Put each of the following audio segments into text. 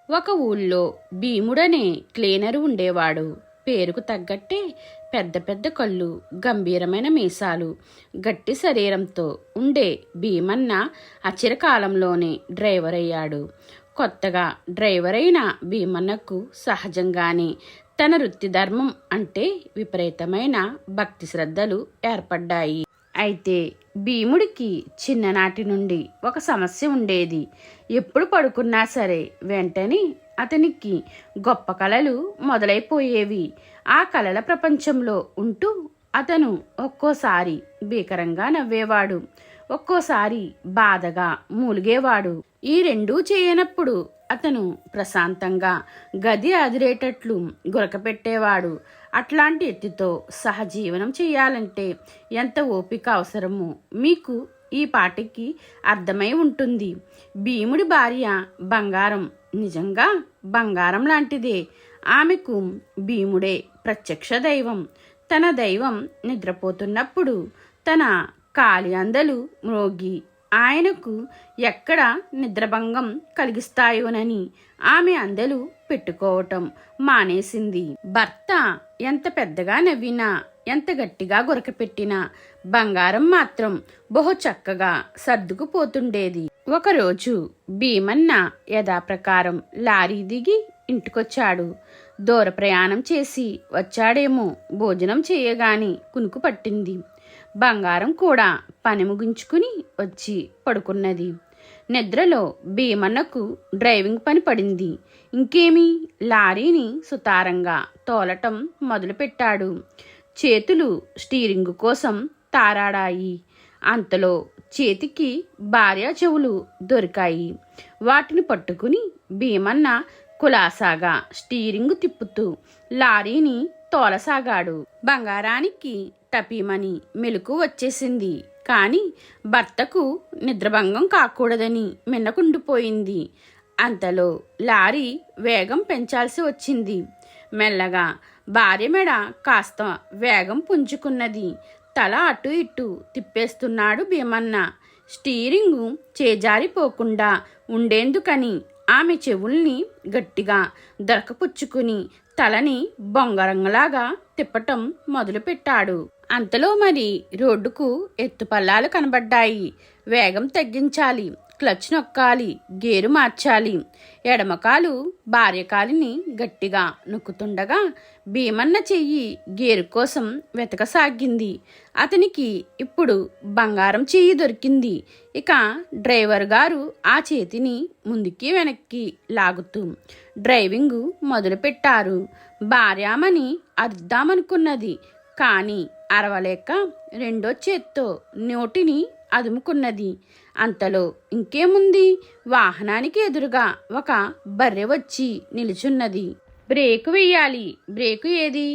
ఒక ఊళ్ళో భీముడనే క్లీనరు ఉండేవాడు. పేరుకు తగ్గట్టే పెద్ద పెద్ద కళ్ళు, గంభీరమైన మీసాలు, గట్టి శరీరంతో ఉండే భీమన్న అచిరకాలంలోనే డ్రైవర్ అయ్యాడు. కొత్తగా డ్రైవర్ అయిన భీమన్నకు సహజంగానే తన వృత్తి ధర్మం అంటే విపరీతమైన భక్తి శ్రద్ధలు ఏర్పడ్డాయి. అయితే భీముడికి చిన్ననాటి నుండి ఒక సమస్య ఉండేది. ఎప్పుడు పడుకున్నా సరే వెంటనే అతనికి గొప్ప కలలు మొదలైపోయేవి. ఆ కలల ప్రపంచంలో ఉంటూ అతను ఒక్కోసారి భీకరంగా నవ్వేవాడు, ఒక్కోసారి బాధగా మూలిగేవాడు. ఈ రెండూ చేయనప్పుడు అతను ప్రశాంతంగా గది అదిరేటట్లు గురకపెట్టేవాడు. అట్లాంటి ఎత్తితో సహజీవనం చేయాలంటే ఎంత ఓపిక అవసరమో మీకు ఈ పాటికి అర్థమై ఉంటుంది. భీముడి భార్య బంగారం నిజంగా బంగారం లాంటిదే. ఆమెకు భీముడే ప్రత్యక్ష దైవం. తన దైవం నిద్రపోతున్నప్పుడు తన కాలి అందలు మ్రోగి ఆయనకు ఎక్కడ నిద్రభంగం కలిగిస్తాయోనని ఆమె అందలు పెట్టుకోవటం మానేసింది. భర్త ఎంత పెద్దగా నవ్వినా, ఎంత గట్టిగా గురకపెట్టినా బంగారం మాత్రం బహు చక్కగా సర్దుకుపోతుండేది. ఒకరోజు భీమన్న యథాప్రకారం లారీ దిగి ఇంటికొచ్చాడు. దూర ప్రయాణం చేసి వచ్చాడేమో. భోజనం చేయగానే కునుకు పట్టింది. బంగారం కూడా పని ముగించుకుని వచ్చి పడుకున్నది. నిద్రలో భీమన్నకు డ్రైవింగ్ పని పడింది. ఇంకేమీ లారీని సుతారంగా తోలటం మొదలుపెట్టాడు. చేతులు స్టీరింగు కోసం తారాడాయి. అంతలో చేతికి భార్య చెవులు దొరికాయి. వాటిని పట్టుకుని భీమన్న కులాసాగా స్టీరింగు తిప్పుతూ లారీని తోలసాగాడు. బంగారానికి టపీమని మెలకు వచ్చేసింది. కానీ భర్తకు నిద్రభంగం కాకూడదని మిన్నకుండిపోయింది. అంతలో లారీ వేగం పెంచాల్సి వచ్చింది. మెల్లగా భార్య మెడ కాస్త వేగం పుంజుకున్నది. తల అటు ఇటు తిప్పేస్తున్నాడు భీమన్న. స్టీరింగు చేజారిపోకుండా ఉండేందుకని ఆమె చెవుల్ని గట్టిగా దొరకపుచ్చుకుని తలని బొంగరంలాగా తిప్పటం మొదలుపెట్టాడు. అంతలో మరి రోడ్డుకు ఎత్తుపల్లాలు కనబడ్డాయి. వేగం తగ్గించాలి, క్లచ్ నొక్కాలి, గేరు మార్చాలి. ఎడమకాలు భార్య కాలిని గట్టిగా నొక్కుతుండగా భీమన్న చెయ్యి గేరు కోసం వెతకసాగింది. అతనికి ఇప్పుడు బంగారం చెయ్యి దొరికింది. ఇక డ్రైవర్ గారు ఆ చేతిని ముందుకి వెనక్కి లాగుతూ డ్రైవింగు మొదలుపెట్టారు. భార్యామని అరుద్దామనుకున్నది. కానీ అరవలేక రెండో చేత్తో నోటిని అదుముకున్నది. అంతలో ఇంకేముంది, వాహనానికి ఎదురుగా ఒక బర్రె వచ్చి నిలుచున్నది. బ్రేకు వెయ్యాలి. బ్రేకు ఏది?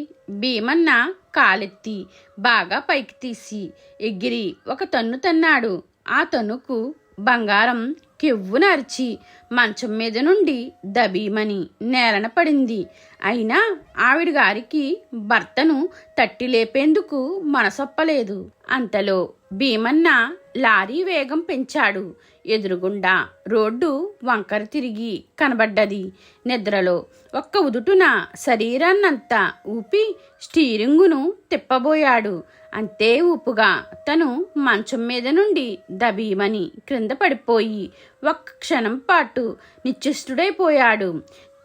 భీమన్న కాలెత్తి బాగా పైకి తీసి ఎగిరి ఒక తన్ను తన్నాడు. ఆ తన్నుకు బంగారం కెవ్వున అరిచి మంచం మీద నుండి దబీమని నేలన పడింది. అయినా ఆవిడ గారికి భర్తను తట్టి లేపేందుకు మనసొప్పలేదు. అంతలో భీమన్న లారీ వేగం పెంచాడు. ఎదురుగుండా రోడ్డు వంకర తిరిగి కనబడ్డది. నిద్రలో ఒక్క ఉదుటున శరీరాన్నంతా ఊపి స్టీరింగును తిప్పబోయాడు. అంతే ఊపుగా తను మంచం మీద నుండి దబీమని క్రింద పడిపోయి ఒక్క క్షణం పాటు నిశ్చేష్టుడైపోయాడు.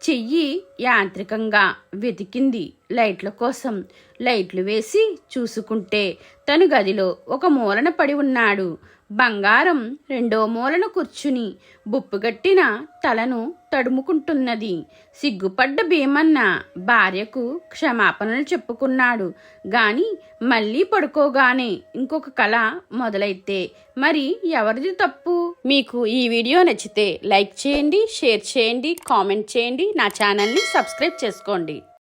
చెయ్యి యాంత్రికంగా వెతికింది లైట్ల కోసం. లైట్లు వేసి చూసుకుంటే తను గదిలో ఒక మూలన పడి ఉన్నాడు. బంగారం రెండో మూలన కూర్చుని బుప్పుగట్టిన తలను తడుముకుంటున్నది. సిగ్గుపడ్డ భీమన్న భార్యకు క్షమాపణలు చెప్పుకున్నాడు. గాని మళ్ళీ పడుకోగానే ఇంకొక కల మొదలైతే మరి ఎవరిది తప్పు? మీకు ఈ వీడియో నచ్చితే లైక్ చేయండి, షేర్ చేయండి, కామెంట్ చేయండి. నా ఛానల్ని సబ్స్క్రైబ్ చేసుకోండి.